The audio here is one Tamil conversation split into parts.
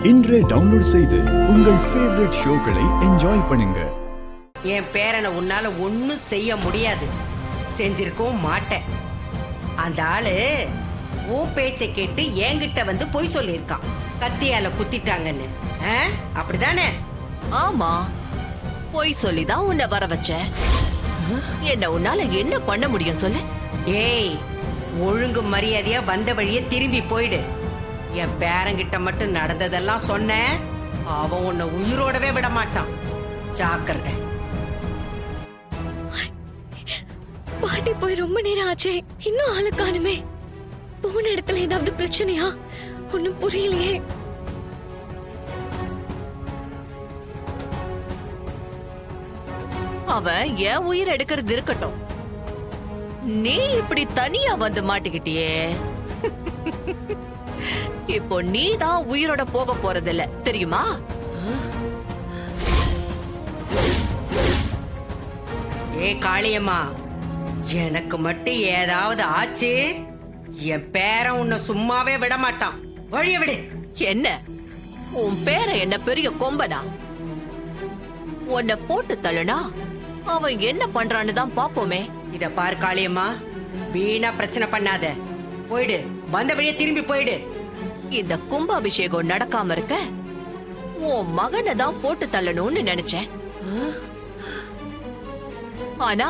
இன்றே டவுன்லோட் செய்து உங்கள் ஃபேவரட் ஷோக்களை என்ஜாய் பண்ணுங்க. என் பேரனை உன்னால ஒன்னும் செய்ய முடியாது, செஞ்சிருக்கவும் மாட்டேன். அந்த ஆளு உன் பேச்சை கேட்டு என்கிட்ட வந்து பொய் சொல்லியிருக்கான், கத்தியால குத்திட்டாங்கன்னு. அப்படிதானே? ஆமா, பொய் சொல்லிதான் உன்னை வர வச்ச. என்ன உன்னால என்ன பண்ண முடியும் சொல்லு? ஏய், ஒழுங்கு மரியாதையா வந்த வழியே திரும்பி போயிடு. என் பேரங்கிட்ட மட்டும் நடந்ததெல்லாம் சொன்ன, அவன் உன்னை உயிரோடவே விட மாட்டான். ஜாக்கிரதை. பாட்டி போய் ரொம்ப நேரம் ஆச்சே, இன்னும் ஆளு காணுமே. போன இடத்துல ஏதாவது பிரச்சனையா? ஒண்ணும் புரியலையே. அவன் என் உயிர் எடுக்கிறது இருக்கட்டும், நீ இப்படி தனியா வந்து மாட்டிக்கிட்டியே. இப்போ நீ தான் உயிரோட போக போறதில்ல, தெரியுமா? ஏ காளியம்மா, எனக்கு மட்டும் ஏதாவது ஆச்சு, என் பேரன் உன்னை சும்மாவே விட மாட்டான். வழிய விடு. என்ன உன் பேரை என்ன பெரிய கொம்பனா? உன்னை போட்டு தள்ளுனா அவன் என்ன பண்றான்னு தான் பாப்போமே. இத பாரு காளியம்மா, வீணா பிரச்சனை பண்ணாத. போயிடு, வந்த வழியே திரும்பி போயிடு. இந்த கும்பாபிஷேகம் நடக்காம இருக்க உன் மகனை தான் போட்டு தள்ளணும்னு நினைச்சேன். ஆனா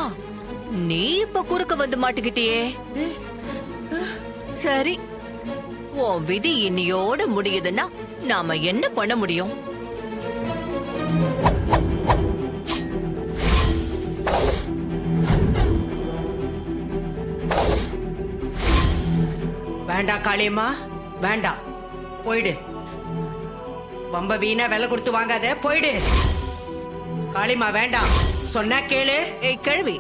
நீ இப்ப குறுக்க வந்து மாட்டிக்கிட்டியே. சரி, உன் விதி இன்னியோட முடியுதுன்னா நாம என்ன பண்ண முடியும்? வேண்டாம் காளியம்மா, வேண்டாம். போயிடு. ரொம்ப வீணா விலை கொடுத்து வாங்காத, போயிடு. காளிமா வேண்டாம், சொன்னா கேளு. ஏய் கிழவி,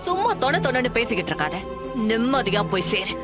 சும்மா தொண தொணன்னு பேசிக்கிட்டு இருக்காத, நிம்மதியா போய் சேரு.